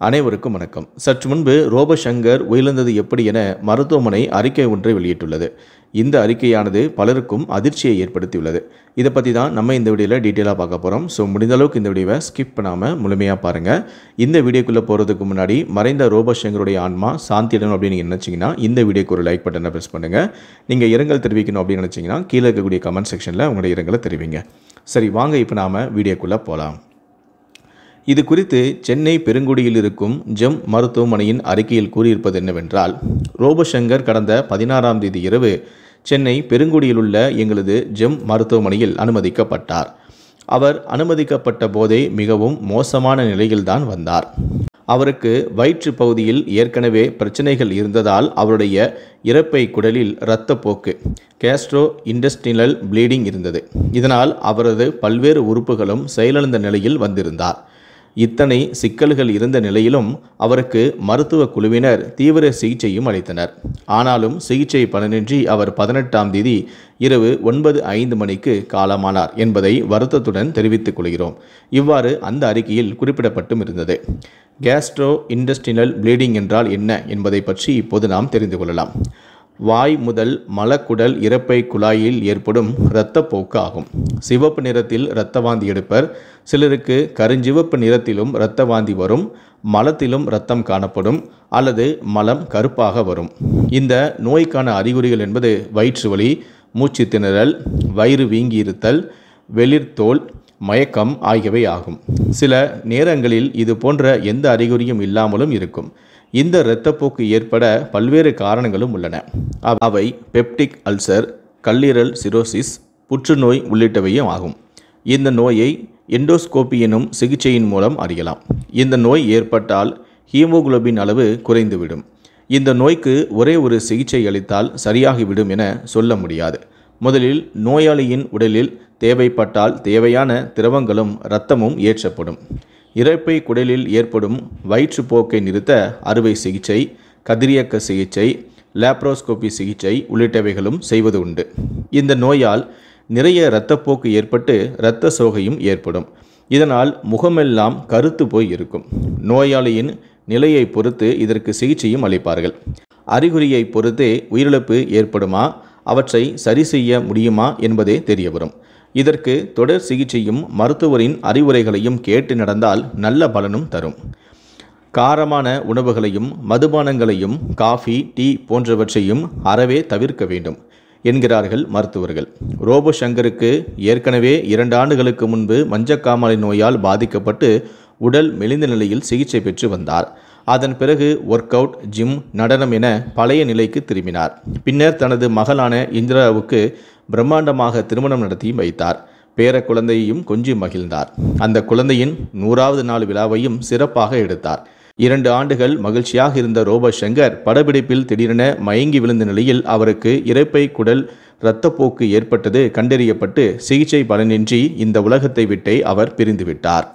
அனைவருக்கும் வணக்கம். சற்று முன்பு ரோபோசங்கர் உயிரிழந்தது எப்படி என மருத்துவமனை அறிக்கை ஒன்றை வெளியிட்டுள்ளது. இந்த அறிக்கையானது பலருக்கும் அதிர்ச்சியை ஏற்படுத்தியுள்ளது. இதை பற்றி தான் நம்ம இந்த வீடியோவில் டீட்டெயிலாக பார்க்க போகிறோம். ஸோ முடிந்த அளவுக்கு இந்த வீடியோவை ஸ்கிப் பண்ணாமல் முழுமையாக பாருங்கள். இந்த வீடியோக்குள்ளே போகிறதுக்கு முன்னாடி மறைந்த ரோபோசங்கருடைய ஆன்மா சாந்தியிடணும் அப்படின்னு நீங்கள் நினச்சிங்கன்னா இந்த வீடியோக்கு ஒரு லைக் பட்டனை ப்ரெஸ் பண்ணுங்கள். நீங்கள் இரங்கல் தெரிவிக்கணும் அப்படின்னு நினச்சிங்கன்னா கீழே இருக்கக்கூடிய கமெண்ட் செக்ஷனில் உங்களுடைய இரங்கலை தெரிவிங்க. சரி, வாங்க இப்போ நாம் வீடியோக்குள்ளே போகலாம். இது குறித்து சென்னை பெருங்குடியில் இருக்கும் ஜெம் மருத்துவமனையின் அறிக்கையில் கூறியிருப்பது என்னவென்றால், ரோபோசங்கர் கடந்த 16ஆம் தேதி இரவு சென்னை பெருங்குடியில் உள்ள எங்களது ஜெம் மருத்துவமனையில் அனுமதிக்கப்பட்டார். அவர் அனுமதிக்கப்பட்ட போதே மிகவும் மோசமான நிலையில்தான் வந்தார். அவருக்கு வயிற்று பகுதியில் ஏற்கனவே பிரச்சனைகள் இருந்ததால் அவருடைய இரைப்பை குடலில் இரத்தப்போக்கு கேஸ்ட்ரோ இண்டஸ்ட்ரினல் ப்ளீடிங் இருந்தது. இதனால் அவரது பல்வேறு உறுப்புகளும் செயலிழந்த நிலையில் வந்திருந்தார். இத்தனை சிக்கல்கள் இருந்த நிலையிலும் அவருக்கு மருத்துவ குழுவினர் தீவிர சிகிச்சையும் அளித்தனர். ஆனாலும் சிகிச்சை பலனின்றி அவர் 18ஆம் தேதி இரவு 9:05 மணிக்கு காலமானார் என்பதை வருத்தத்துடன் தெரிவித்துக் கொள்கிறோம். இவ்வாறு அந்த அறிக்கையில் குறிப்பிடப்பட்டும் இருந்தது. கேஸ்ட்ரோ இண்டஸ்ட்ரினல் ப்ளீடிங் என்றால் என்ன என்பதை பற்றி இப்போது நாம் தெரிந்து கொள்ளலாம். வாய் முதல் மலக்குடல் இரைப்பை குழாயில் ஏற்படும் இரத்தப்போக்கு ஆகும். சிவப்பு நிறத்தில் இரத்த வாந்தி எடுப்பர். சிலருக்கு கருஞ்சிவப்பு நிறத்திலும் இரத்த வாந்தி வரும். மலத்திலும் இரத்தம் காணப்படும் அல்லது மலம் கருப்பாக வரும். இந்த நோய்க்கான அறிகுறிகள் என்பது வயிற்று வலி, மூச்சு திணறல், வயிறு வீங்கி இருத்தல், வெளிர்தோல், மயக்கம் ஆகியவை ஆகும். சில நேரங்களில் இது போன்ற எந்த அறிகுறியும் இல்லாமலும் இருக்கும். இந்த இரத்தப்போக்கு ஏற்பட பல்வேறு காரணங்களும் உள்ளன. அவை பெப்டிக் அல்சர், கல்லீரல் சிரோசிஸ், புற்றுநோய் உள்ளிட்டவையும் ஆகும். இந்த நோயை எண்டோஸ்கோபி எனும் சிகிச்சையின் மூலம் அறியலாம். இந்த நோய் ஏற்பட்டால் ஹீமோகுளோபின் அளவு குறைந்துவிடும். இந்த நோய்க்கு ஒரே ஒரு சிகிச்சை அளித்தால் சரியாகிவிடும் என சொல்ல முடியாது. முதலில் நோயாளியின் உடலில் தேவைப்பட்டால் தேவையான திரவங்களும் இரத்தமும் ஏற்றப்படும். இரைப்பை குடலில் ஏற்படும் வயிற்றுப்போக்கை நிறுத்த அறுவை சிகிச்சை, கதிரியக்க சிகிச்சை, லேப்ரோஸ்கோபி சிகிச்சை உள்ளிட்டவைகளும் செய்வது உண்டு. இந்த நோயால் நிறைய இரத்தப்போக்கு ஏற்பட்டு இரத்த சோகையும் ஏற்படும். இதனால் முகமெல்லாம் கருத்து போய் இருக்கும். நோயாளியின் நிலையை பொறுத்து இதற்கு சிகிச்சையும் அளிப்பார்கள். அறிகுறியை பொறுத்தே உயிரிழப்பு ஏற்படுமா, அவற்றை சரி செய்ய முடியுமா என்பதே தெரிய வரும். இதற்கு தொடர் சிகிச்சையும் மருத்துவரின் அறிவுரைகளையும் கேட்டு நடந்தால் நல்ல பலனும் தரும். காரமான உணவுகளையும் மதுபானங்களையும் காஃபி, டீ போன்றவற்றையும் அறவே தவிர்க்க வேண்டும் என்கிறார்கள் மருத்துவர்கள். ரோபோசங்கருக்கு ஏற்கனவே 2 ஆண்டுகளுக்கு முன்பு மஞ்சக்காமாலை நோயால் பாதிக்கப்பட்டு உடல் மெலிந்த நிலையில் சிகிச்சை பெற்று வந்தார். அதன் பிறகு ஒர்க் அவுட், ஜிம், நடனம் என பழைய நிலைக்கு திரும்பினார். பின்னர் தனது மகளான இந்திராவுக்கு பிரம்மாண்டமாக திருமணம் நடத்தி வைத்தார். பேர குழந்தையையும் கொஞ்சி மகிழ்ந்தார். அந்த குழந்தையின் 100வது நாள் விழாவையும் சிறப்பாக எடுத்தார். 2 ஆண்டுகள் மகிழ்ச்சியாக இருந்த ரோபோசங்கர் படப்பிடிப்பில் திடீரென மயங்கி விழுந்த நிலையில் அவருக்கு இரைப்பை குடல் இரத்தப்போக்கு ஏற்பட்டது கண்டறியப்பட்டு சிகிச்சை பலனின்றி இந்த உலகத்தை விட்டே அவர் பிரிந்துவிட்டார்.